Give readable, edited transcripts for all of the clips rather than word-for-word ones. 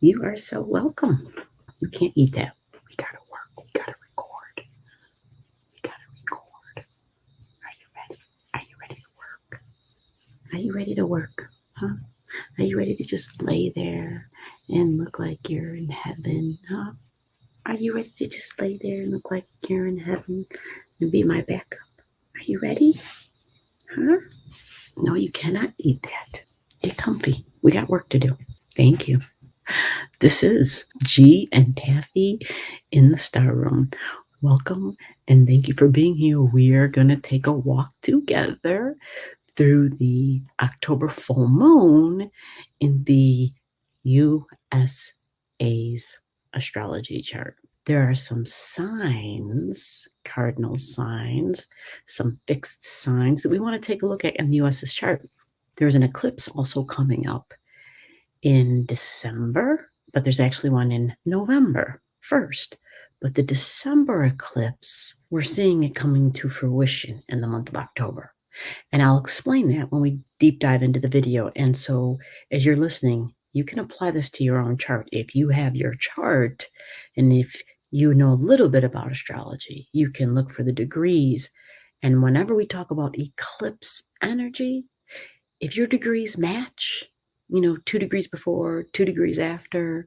You are so welcome. You can't eat that. We gotta work. We gotta record. We gotta record. Are you ready? Are you ready to work? Are you ready to work? Huh? Are you ready to just lay there and look like you're in heaven? Huh? Are you ready to just lay there and look like you're in heaven and be my backup? Are you ready? Huh? No, you cannot eat that. Get comfy. We got work to do. Thank you. This is G and Taffy in the Star Room. Welcome and thank you for being here. We are going to take a walk together through the October full moon in the USA's astrology chart. There are some signs, cardinal signs, some fixed signs that we want to take a look at in the US's chart. There's an eclipse also coming up in December, but there's actually one in November 1st. But the December eclipse, we're seeing it coming to fruition in the month of October. And I'll explain that when we deep dive into the video. And so as you're listening, you can apply this to your own chart. If you have your chart and if you know a little bit about astrology, you can look for the degrees. And whenever we talk about eclipse energy, if your degrees match, 2 degrees before, 2 degrees after,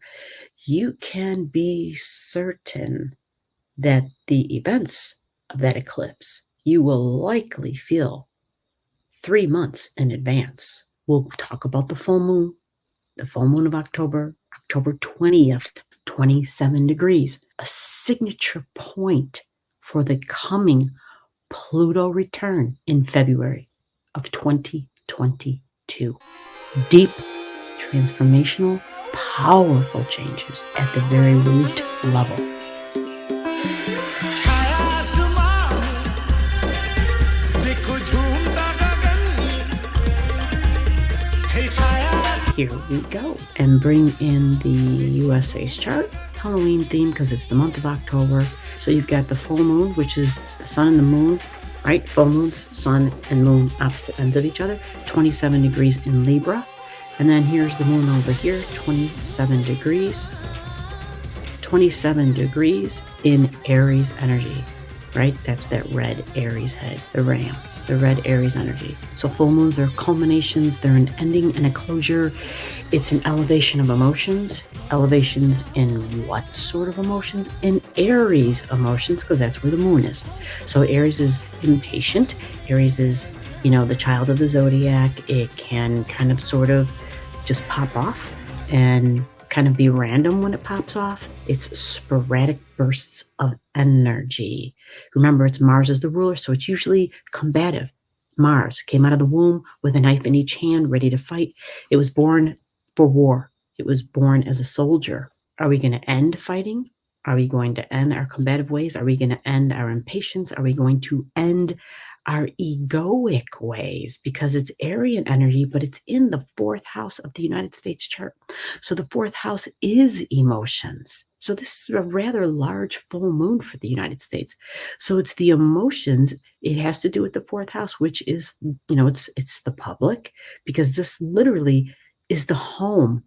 you can be certain that the events of that eclipse you will likely feel 3 months in advance. We'll talk about the full moon of October 20th, 27 degrees, a signature point for the coming Pluto return in February of 2022. Deep, transformational, powerful changes at the very root level. Here we go. And bring in the USA's chart. Halloween theme because it's the month of October. So you've got the full moon, which is the sun and the moon, right? Full moons, sun and moon, opposite ends of each other. 27 degrees in Libra. And then here's the moon over here, 27 degrees. 27 degrees in Aries energy, right? That's that red Aries head, the ram, the red Aries energy. So full moons are culminations, they're an ending and a closure. It's an elevation of emotions. Elevations in what sort of emotions? In Aries emotions, because that's where the moon is. So Aries is impatient. Aries is, the child of the zodiac. It can kind of sort of just pop off and kind of be random when it pops off. It's sporadic bursts of energy. Remember, it's Mars as the ruler, so it's usually combative. Mars came out of the womb with a knife in each hand, ready to fight. It was born for war. It was born as a soldier. Are we going to end fighting? Are we going to end our combative ways? Are we going to end our impatience? Are we going to end our egoic ways? Because it's Aryan energy, but it's in the 4th house of the United States chart. So the 4th house is emotions. So this is a rather large full moon for the United States. So it's the emotions. It has to do with the 4th house, which is, it's the public, because this literally is the home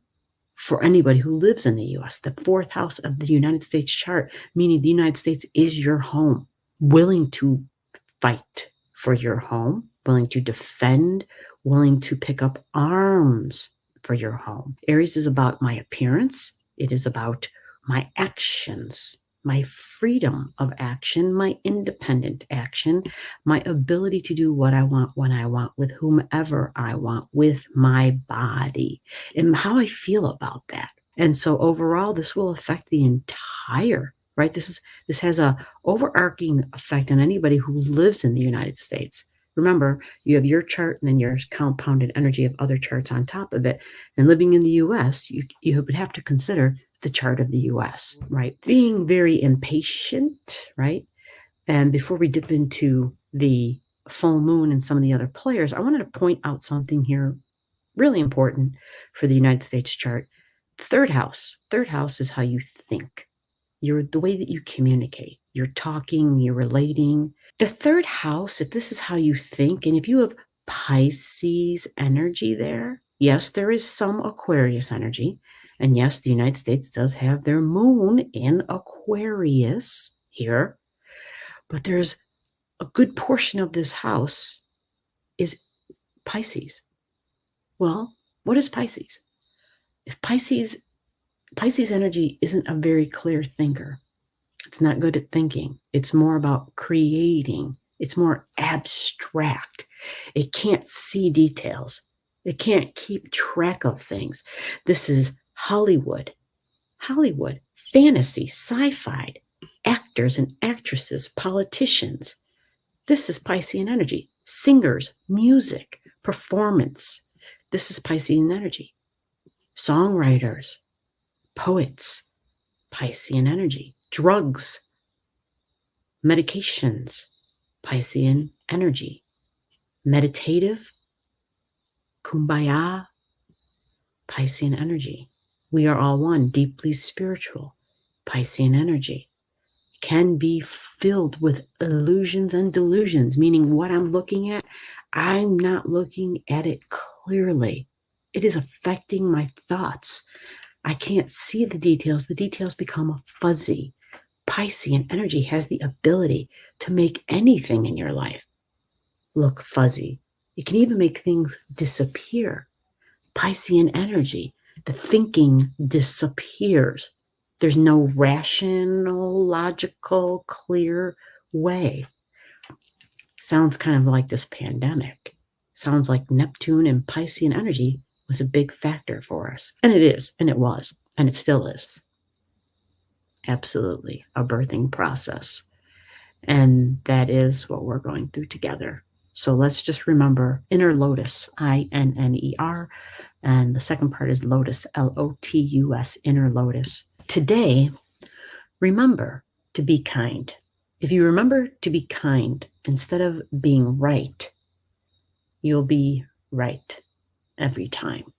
for anybody who lives in the US. The 4th house of the United States chart, meaning the United States is your home. Willing to fight for your home, willing to defend, willing to pick up arms for your home. Aries is about my appearance. It is about my actions, my freedom of action, my independent action, my ability to do what I want, when I want, with whomever I want, with my body, and how I feel about that. And so overall, this will affect the entire, right? This has a overarching effect on anybody who lives in the United States. Remember, you have your chart and then your compounded energy of other charts on top of it. And living in the US, you would have to consider the chart of the US, right? Being very impatient, right? And before we dip into the full moon and some of the other players, I wanted to point out something here really important for the United States chart. Third house is how you think. The way that you communicate. You're talking, you're relating. The 3rd house, if this is how you think, and if you have Pisces energy there, Yes, there is some Aquarius energy. And yes, the United States does have their moon in Aquarius here. But there's a good portion of this house is Pisces. Well, what is Pisces? If Pisces energy isn't a very clear thinker, it's not good at thinking. It's more about creating. It's more abstract. It can't see details. It can't keep track of things. This is Hollywood, fantasy, sci-fi, actors and actresses, politicians. This is Piscean energy. Singers, music, performance. This is Piscean energy. Songwriters, poets, Piscean energy. Drugs, medications, Piscean energy. Meditative, kumbaya, Piscean energy. We are all one, deeply spiritual, Piscean energy. Can be filled with illusions and delusions, meaning what I'm looking at, I'm not looking at it clearly. It is affecting my thoughts. I can't see the details. The details become fuzzy. Piscean energy has the ability to make anything in your life look fuzzy. It can even make things disappear. Piscean energy, the thinking disappears. There's no rational, logical, clear way. Sounds kind of like this pandemic. Sounds like Neptune and Piscean energy was a big factor for us. And it is, and it was, and it still is. Absolutely a birthing process. And that is what we're going through together. So let's just remember inner lotus, INNER. And the second part is lotus, LOTUS, inner lotus. Today, remember to be kind. If you remember to be kind instead of being right, you'll be right every time.